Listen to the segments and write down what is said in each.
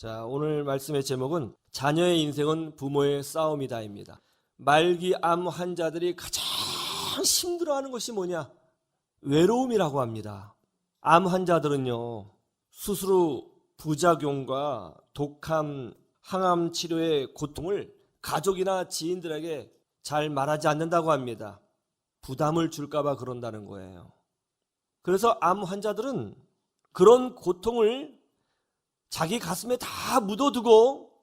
자, 오늘 말씀의 제목은 자녀의 인생은 부모의 싸움이다입니다. 말기 암 환자들이 가장 힘들어하는 것이 뭐냐? 외로움이라고 합니다. 암 환자들은요, 수술 후 부작용과 독감, 항암 치료의 고통을 가족이나 지인들에게 잘 말하지 않는다고 합니다. 부담을 줄까봐 그런다는 거예요. 그래서 암 환자들은 그런 고통을 자기 가슴에 다 묻어두고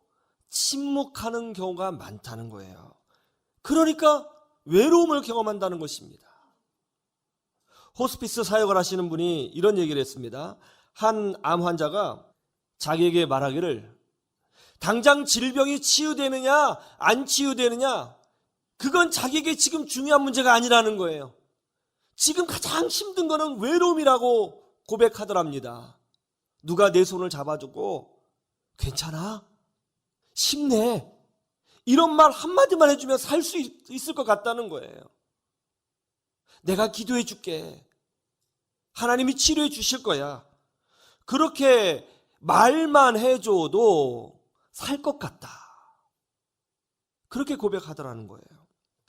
침묵하는 경우가 많다는 거예요. 그러니까 외로움을 경험한다는 것입니다. 호스피스 사역을 하시는 분이 이런 얘기를 했습니다. 한 암 환자가 자기에게 말하기를 당장 질병이 치유되느냐 안 치유되느냐 그건 자기에게 지금 중요한 문제가 아니라는 거예요. 지금 가장 힘든 거는 외로움이라고 고백하더랍니다. 누가 내 손을 잡아주고 괜찮아? 힘내? 이런 말 한마디만 해주면 살 수 있을 것 같다는 거예요. 내가 기도해 줄게. 하나님이 치료해 주실 거야. 그렇게 말만 해줘도 살 것 같다. 그렇게 고백하더라는 거예요.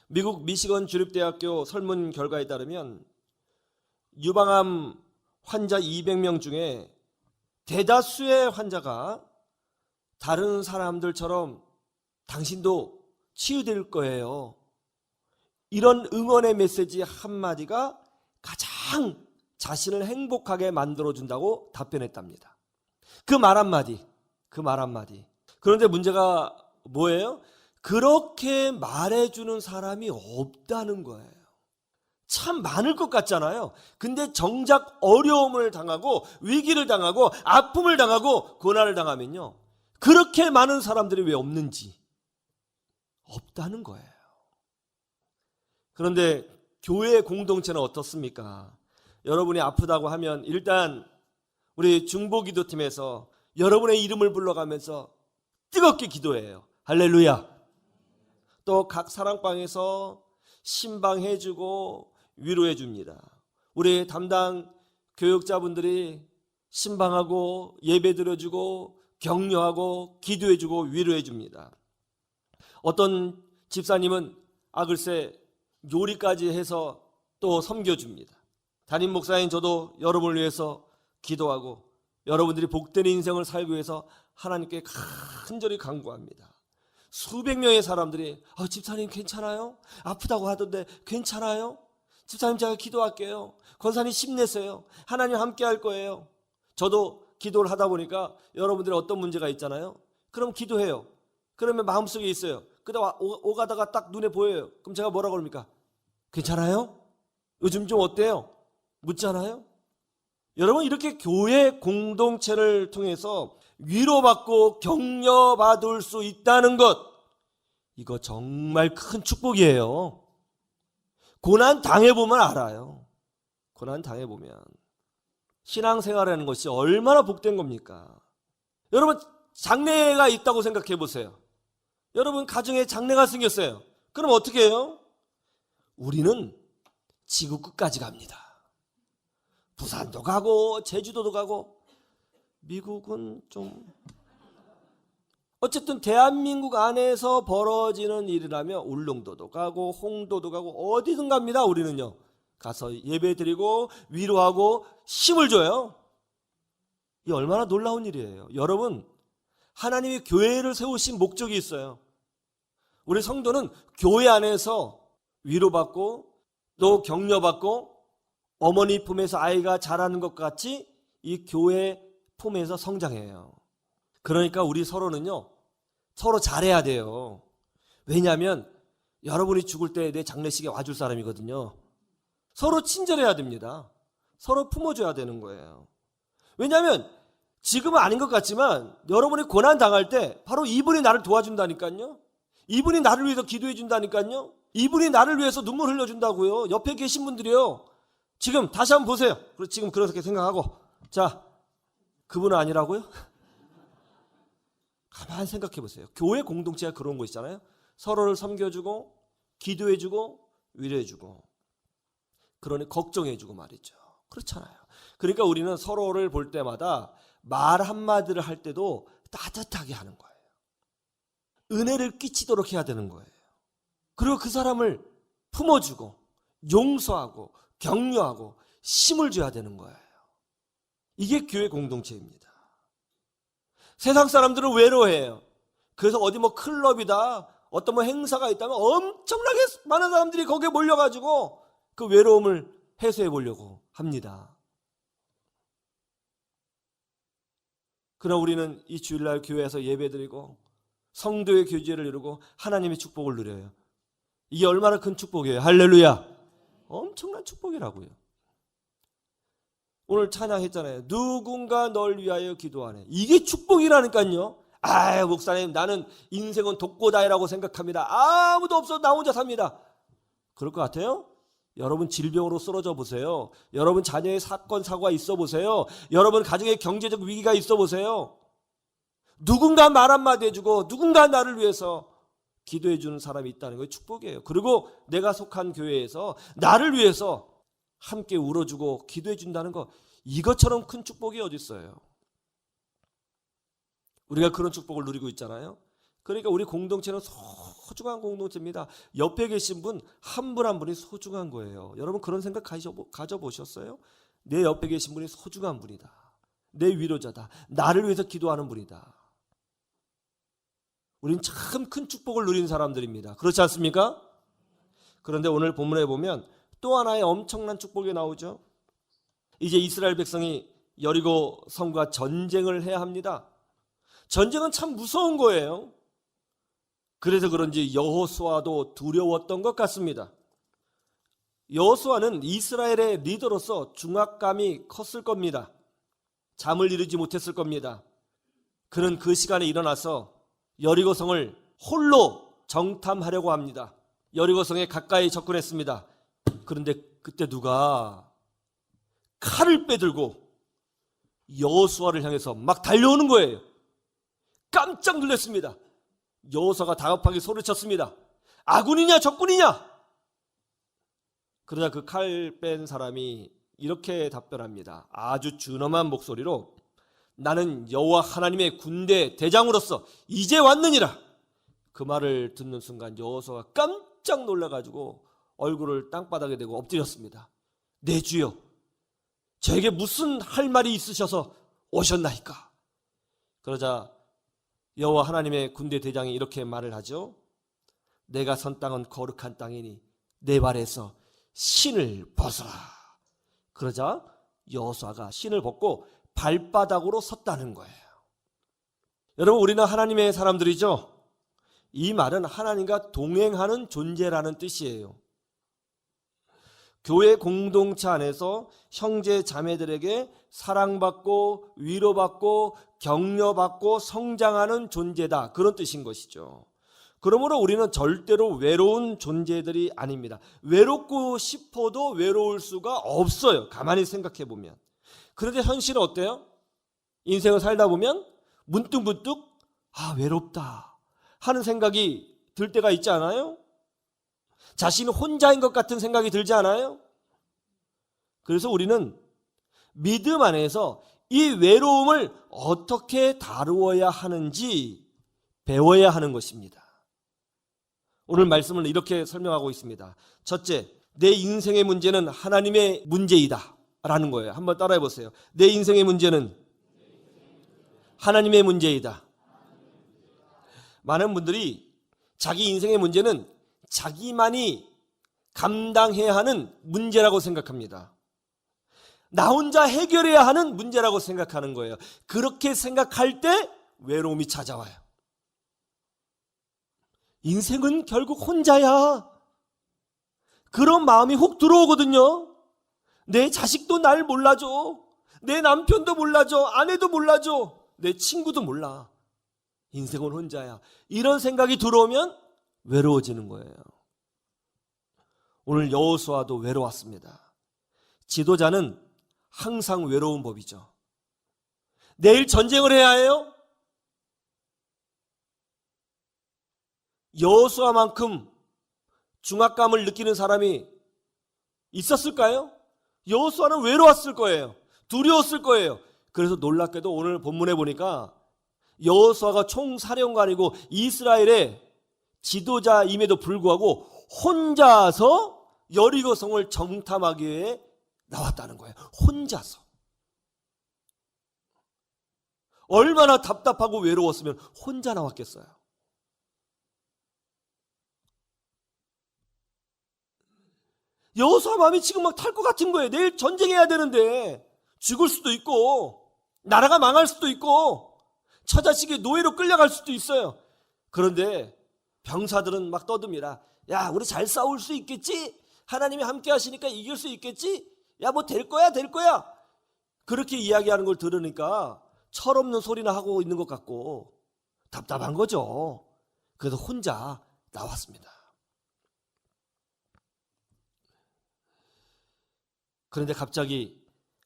미국 미시건 주립대학교 설문 결과에 따르면 유방암 환자 200명 중에 대다수의 환자가 다른 사람들처럼 당신도 치유될 거예요. 이런 응원의 메시지 한마디가 가장 자신을 행복하게 만들어준다고 답변했답니다. 그 말 한마디. 그런데 문제가 뭐예요? 그렇게 말해주는 사람이 없다는 거예요. 참 많을 것 같잖아요. 근데 정작 어려움을 당하고 위기를 당하고 아픔을 당하고 고난을 당하면요, 그렇게 많은 사람들이 왜 없는지 없다는 거예요. 그런데 교회 공동체는 어떻습니까? 여러분이 아프다고 하면 일단 우리 중보기도팀에서 여러분의 이름을 불러가면서 뜨겁게 기도해요. 할렐루야. 또 각 사랑방에서 신방해주고 위로해 줍니다. 우리 담당 교육자분들이 신방하고 예배 드려주고 격려하고 기도해 주고 위로해 줍니다. 어떤 집사님은 글쎄 요리까지 해서 또 섬겨줍니다. 담임 목사인 저도 여러분을 위해서 기도하고 여러분들이 복된 인생을 살기 위해서 하나님께 간절히 간구합니다. 수백 명의 사람들이 집사님 괜찮아요? 아프다고 하던데 괜찮아요? 집사님 제가 기도할게요. 권사님 힘내세요. 하나님 함께 할 거예요. 저도 기도를 하다 보니까 여러분들이 어떤 문제가 있잖아요. 그럼 기도해요. 그러면 마음속에 있어요. 그러다 오가다가 딱 눈에 보여요. 그럼 제가 뭐라고 그럽니까? 괜찮아요? 요즘 좀 어때요? 묻잖아요. 여러분, 이렇게 교회 공동체를 통해서 위로받고 격려받을 수 있다는 것, 이거 정말 큰 축복이에요. 고난 당해보면 알아요. 고난 당해보면 신앙생활하는 것이 얼마나 복된 겁니까? 여러분, 장래가 있다고 생각해 보세요. 여러분 가정에 장래가 생겼어요. 그럼 어떻게 해요? 우리는 지구 끝까지 갑니다. 부산도 가고 제주도도 가고. 미국은 좀 어쨌든 대한민국 안에서 벌어지는 일이라면 울릉도도 가고 홍도도 가고 어디든 갑니다. 우리는요, 가서 예배드리고 위로하고 힘을 줘요. 이 얼마나 놀라운 일이에요. 여러분, 하나님이 교회를 세우신 목적이 있어요. 우리 성도는 교회 안에서 위로받고 또 격려받고 어머니 품에서 아이가 자라는 것 같이 이 교회 품에서 성장해요. 그러니까 우리 서로는요, 서로 잘해야 돼요. 왜냐하면 여러분이 죽을 때 내 장례식에 와줄 사람이거든요. 서로 친절해야 됩니다. 서로 품어줘야 되는 거예요. 왜냐하면 지금은 아닌 것 같지만 여러분이 고난 당할 때 바로 이분이 나를 도와준다니까요. 이분이 나를 위해서 기도해 준다니까요. 이분이 나를 위해서 눈물 흘려준다고요. 옆에 계신 분들이요, 지금 다시 한번 보세요. 지금 그렇게 생각하고, 자, 그분은 아니라고요? 가만히 생각해 보세요. 교회 공동체가 그런 곳이잖아요. 서로를 섬겨주고 기도해주고 위로해주고, 그러니 걱정해주고 말이죠. 그렇잖아요. 그러니까 우리는 서로를 볼 때마다 말 한마디를 할 때도 따뜻하게 하는 거예요. 은혜를 끼치도록 해야 되는 거예요. 그리고 그 사람을 품어주고 용서하고 격려하고 힘을 줘야 되는 거예요. 이게 교회 공동체입니다. 세상 사람들은 외로워해요. 그래서 어디 뭐 클럽이다, 어떤 뭐 행사가 있다면 엄청나게 많은 사람들이 거기에 몰려가지고 그 외로움을 해소해 보려고 합니다. 그러나 우리는 이 주일날 교회에서 예배드리고 성도의 교제를 이루고 하나님의 축복을 누려요. 이게 얼마나 큰 축복이에요. 할렐루야. 엄청난 축복이라고요. 오늘 찬양했잖아요. 누군가 널 위하여 기도하네. 이게 축복이라니까요. 아, 목사님, 나는 인생은 독고다이라고 생각합니다. 아무도 없어, 나 혼자 삽니다. 그럴 것 같아요? 여러분 질병으로 쓰러져 보세요. 여러분 자녀의 사건 사고가 있어 보세요. 여러분 가정의 경제적 위기가 있어 보세요. 누군가 말 한마디 해주고 누군가 나를 위해서 기도해 주는 사람이 있다는 게 축복이에요. 그리고 내가 속한 교회에서 나를 위해서 함께 울어주고 기도해 준다는 거, 이것처럼 큰 축복이 어디 있어요? 우리가 그런 축복을 누리고 있잖아요. 그러니까 우리 공동체는 소중한 공동체입니다. 옆에 계신 분 한 분 한 분이 소중한 거예요. 여러분 그런 생각 가져보셨어요? 내 옆에 계신 분이 소중한 분이다. 내 위로자다. 나를 위해서 기도하는 분이다. 우린 참 큰 축복을 누린 사람들입니다. 그렇지 않습니까? 그런데 오늘 본문에 보면 또 하나의 엄청난 축복이 나오죠. 이제 이스라엘 백성이 여리고 성과 전쟁을 해야 합니다. 전쟁은 참 무서운 거예요. 그래서 그런지 여호수아도 두려웠던 것 같습니다. 여호수아는 이스라엘의 리더로서 중압감이 컸을 겁니다. 잠을 이루지 못했을 겁니다. 그는 그 시간에 일어나서 여리고성을 홀로 정탐하려고 합니다. 여리고성에 가까이 접근했습니다. 그런데 그때 누가 칼을 빼들고 여호수아를 향해서 막 달려오는 거예요. 깜짝 놀랐습니다. 여호수아가 다급하게 소리쳤습니다. 아군이냐 적군이냐? 그러자 그 칼 뺀 사람이 이렇게 답변합니다. 아주 준엄한 목소리로, 나는 여호와 하나님의 군대 대장으로서 이제 왔느니라. 그 말을 듣는 순간 여호수아가 깜짝 놀라가지고 얼굴을 땅바닥에 대고 엎드렸습니다. 내 주여, 저에게 무슨 할 말이 있으셔서 오셨나이까? 그러자 여호와 하나님의 군대 대장이 이렇게 말을 하죠. 내가 선 땅은 거룩한 땅이니 내 발에서 신을 벗어라. 그러자 여호수아가 신을 벗고 발바닥으로 섰다는 거예요. 여러분, 우리는 하나님의 사람들이죠. 이 말은 하나님과 동행하는 존재라는 뜻이에요. 교회 공동체 안에서 형제 자매들에게 사랑받고 위로받고 격려받고 성장하는 존재다, 그런 뜻인 것이죠. 그러므로 우리는 절대로 외로운 존재들이 아닙니다. 외롭고 싶어도 외로울 수가 없어요. 가만히 생각해 보면. 그런데 현실은 어때요? 인생을 살다 보면 문득문득 외롭다 하는 생각이 들 때가 있지 않아요? 자신은 혼자인 것 같은 생각이 들지 않아요? 그래서 우리는 믿음 안에서 이 외로움을 어떻게 다루어야 하는지 배워야 하는 것입니다. 오늘 말씀을 이렇게 설명하고 있습니다. 첫째, 내 인생의 문제는 하나님의 문제이다 라는 거예요. 한번 따라해 보세요. 내 인생의 문제는 하나님의 문제이다. 많은 분들이 자기 인생의 문제는 자기만이 감당해야 하는 문제라고 생각합니다. 나 혼자 해결해야 하는 문제라고 생각하는 거예요. 그렇게 생각할 때 외로움이 찾아와요. 인생은 결국 혼자야. 그런 마음이 훅 들어오거든요. 내 자식도 날 몰라줘. 내 남편도 몰라줘. 아내도 몰라줘. 내 친구도 몰라. 인생은 혼자야. 이런 생각이 들어오면 외로워지는 거예요. 오늘 여호수아도 외로웠습니다. 지도자는 항상 외로운 법이죠. 내일 전쟁을 해야 해요? 여호수아만큼 중압감을 느끼는 사람이 있었을까요? 여호수아는 외로웠을 거예요. 두려웠을 거예요. 그래서 놀랍게도 오늘 본문에 보니까 여호수아가 총사령관이고 이스라엘의 지도자임에도 불구하고 혼자서 여리고 성을 정탐하기 위해 나왔다는 거예요. 혼자서. 얼마나 답답하고 외로웠으면 혼자 나왔겠어요. 여호수아 마음이 지금 막 탈 것 같은 거예요. 내일 전쟁해야 되는데 죽을 수도 있고 나라가 망할 수도 있고 처자식의 노예로 끌려갈 수도 있어요. 그런데 병사들은 막 떠듭니다. 야, 우리 잘 싸울 수 있겠지? 하나님이 함께 하시니까 이길 수 있겠지? 야, 뭐 될 거야, 될 거야. 그렇게 이야기하는 걸 들으니까 철없는 소리나 하고 있는 것 같고 답답한 거죠. 그래서 혼자 나왔습니다. 그런데 갑자기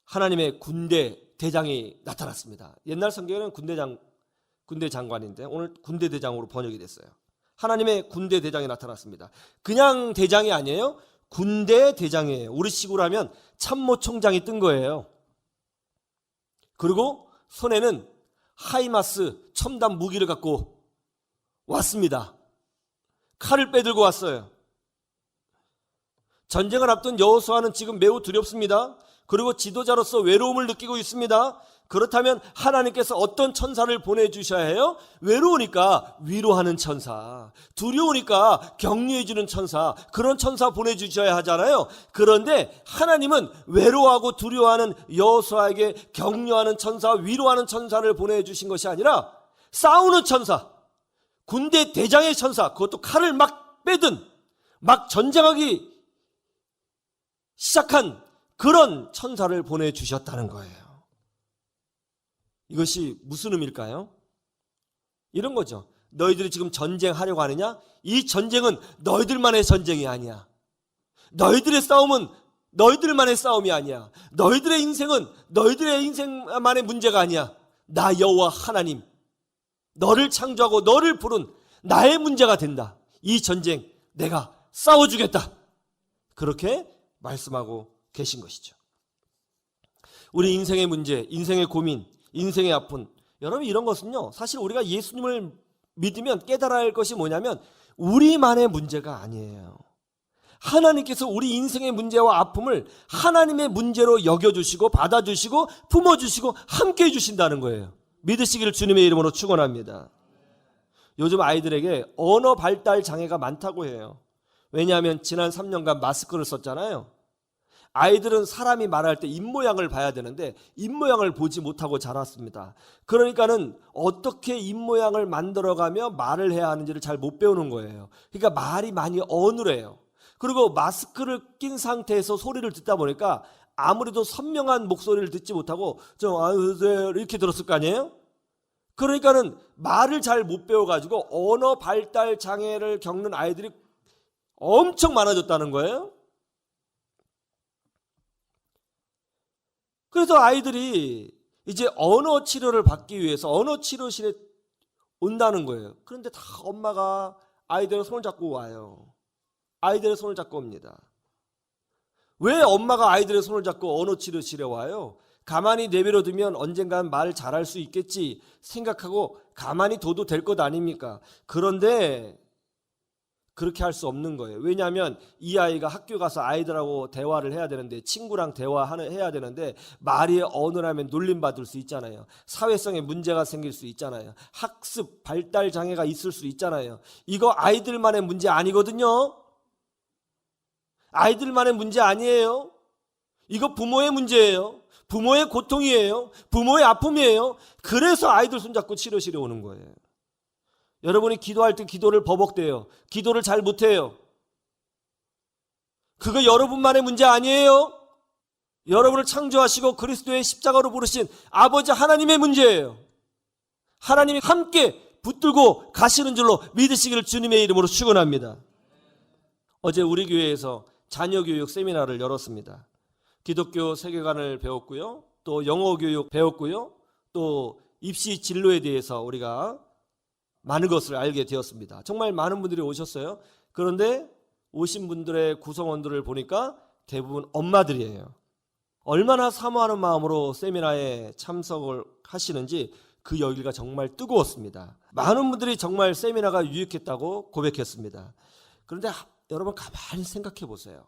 하나님의 군대 대장이 나타났습니다. 옛날 성경에는 군대 장관인데 오늘 군대 대장으로 번역이 됐어요. 하나님의 군대 대장이 나타났습니다. 그냥 대장이 아니에요. 군대 대장이에요. 우리식으로 하면 참모총장이 뜬 거예요. 그리고 손에는 하이마스 첨단 무기를 갖고 왔습니다. 칼을 빼들고 왔어요. 전쟁을 앞둔 여호수아는 지금 매우 두렵습니다. 그리고 지도자로서 외로움을 느끼고 있습니다. 그렇다면 하나님께서 어떤 천사를 보내주셔야 해요? 외로우니까 위로하는 천사, 두려우니까 격려해주는 천사, 그런 천사 보내주셔야 하잖아요. 그런데 하나님은 외로워하고 두려워하는 여호수아에게 격려하는 천사, 위로하는 천사를 보내주신 것이 아니라 싸우는 천사, 군대 대장의 천사, 그것도 칼을 막 빼든 막 전쟁하기 시작한 그런 천사를 보내주셨다는 거예요. 이것이 무슨 의미일까요? 이런 거죠. 너희들이 지금 전쟁하려고 하느냐? 이 전쟁은 너희들만의 전쟁이 아니야. 너희들의 싸움은 너희들만의 싸움이 아니야. 너희들의 인생은 너희들의 인생만의 문제가 아니야. 나 여호와 하나님, 너를 창조하고 너를 부른 나의 문제가 된다. 이 전쟁 내가 싸워주겠다. 그렇게 말씀하고 계신 것이죠. 우리 인생의 문제, 인생의 고민, 인생의 아픔, 여러분 이런 것은요, 사실 우리가 예수님을 믿으면 깨달아야 할 것이 뭐냐면 우리만의 문제가 아니에요. 하나님께서 우리 인생의 문제와 아픔을 하나님의 문제로 여겨주시고 받아주시고 품어주시고 함께 해주신다는 거예요. 믿으시기를 주님의 이름으로 축원합니다. 요즘 아이들에게 언어 발달 장애가 많다고 해요. 왜냐하면 지난 3년간 마스크를 썼잖아요. 아이들은 사람이 말할 때 입모양을 봐야 되는데 입모양을 보지 못하고 자랐습니다. 그러니까는 어떻게 입모양을 만들어가며 말을 해야 하는지를 잘 못 배우는 거예요. 그러니까 말이 많이 어눌해요. 그리고 마스크를 낀 상태에서 소리를 듣다 보니까 아무래도 선명한 목소리를 듣지 못하고 좀 이렇게 들었을 거 아니에요? 그러니까는 말을 잘 못 배워가지고 언어 발달 장애를 겪는 아이들이 엄청 많아졌다는 거예요. 그래서 아이들이 이제 언어 치료를 받기 위해서 언어 치료실에 온다는 거예요. 그런데 다 엄마가 아이들의 손을 잡고 와요. 아이들의 손을 잡고 옵니다. 왜 엄마가 아이들의 손을 잡고 언어 치료실에 와요? 가만히 내버려 두면 언젠간 말 잘할 수 있겠지 생각하고 가만히 둬도 될 것 아닙니까? 그런데 그렇게 할 수 없는 거예요. 왜냐하면 이 아이가 학교 가서 아이들하고 대화를 해야 되는데 친구랑 대화해야 되는데 말이 어눌하면 놀림받을 수 있잖아요. 사회성에 문제가 생길 수 있잖아요. 학습 발달 장애가 있을 수 있잖아요. 이거 아이들만의 문제 아니거든요. 아이들만의 문제 아니에요. 이거 부모의 문제예요. 부모의 고통이에요. 부모의 아픔이에요. 그래서 아이들 손잡고 치료실에 오는 거예요. 여러분이 기도할 때 기도를 버벅대요. 기도를 잘 못해요. 그거 여러분만의 문제 아니에요. 여러분을 창조하시고 그리스도의 십자가로 부르신 아버지 하나님의 문제예요. 하나님이 함께 붙들고 가시는 줄로 믿으시기를 주님의 이름으로 축원합니다. 어제 우리 교회에서 자녀교육 세미나를 열었습니다. 기독교 세계관을 배웠고요. 또 영어교육 배웠고요. 또 입시 진로에 대해서 우리가 많은 것을 알게 되었습니다. 정말 많은 분들이 오셨어요. 그런데 오신 분들의 구성원들을 보니까 대부분 엄마들이에요. 얼마나 사모하는 마음으로 세미나에 참석을 하시는지 그 열기가 정말 뜨거웠습니다. 많은 분들이 정말 세미나가 유익했다고 고백했습니다. 그런데 여러분 가만히 생각해 보세요.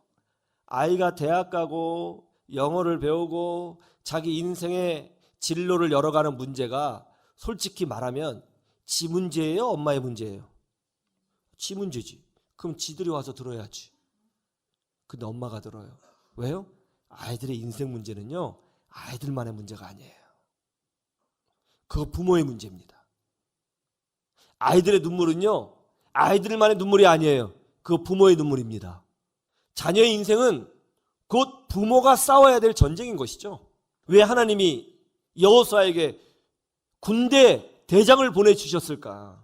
아이가 대학 가고 영어를 배우고 자기 인생의 진로를 열어가는 문제가 솔직히 말하면 지 문제예요? 엄마의 문제예요? 지 문제지. 그럼 지들이 와서 들어야지. 근데 엄마가 들어요. 왜요? 아이들의 인생 문제는요, 아이들만의 문제가 아니에요. 그거 부모의 문제입니다. 아이들의 눈물은요, 아이들만의 눈물이 아니에요. 그거 부모의 눈물입니다. 자녀의 인생은 곧 부모가 싸워야 될 전쟁인 것이죠. 왜 하나님이 여호수아에게 군대 대장을 보내주셨을까?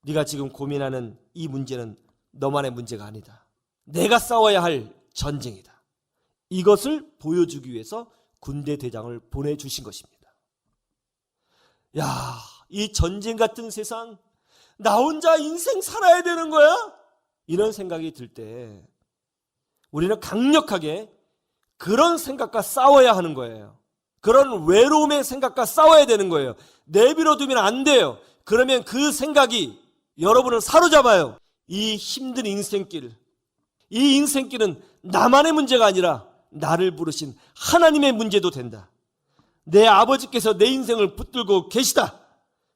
네가 지금 고민하는 이 문제는 너만의 문제가 아니다. 내가 싸워야 할 전쟁이다. 이것을 보여주기 위해서 군대 대장을 보내주신 것입니다. 야, 이 전쟁 같은 세상, 나 혼자 인생 살아야 되는 거야? 이런 생각이 들 때 우리는 강력하게 그런 생각과 싸워야 하는 거예요. 그런 외로움의 생각과 싸워야 되는 거예요. 내버려 두면 안 돼요. 그러면 그 생각이 여러분을 사로잡아요. 이 힘든 인생길, 이 인생길은 나만의 문제가 아니라 나를 부르신 하나님의 문제도 된다. 내 아버지께서 내 인생을 붙들고 계시다.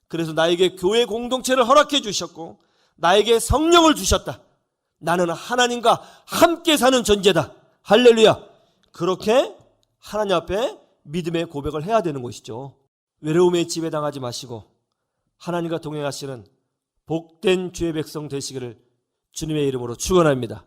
그래서 나에게 교회 공동체를 허락해 주셨고 나에게 성령을 주셨다. 나는 하나님과 함께 사는 존재다. 할렐루야. 그렇게 하나님 앞에 믿음의 고백을 해야 되는 것이죠. 외로움에 지배당하지 마시고 하나님과 동행하시는 복된 주의 백성 되시기를 주님의 이름으로 축원합니다.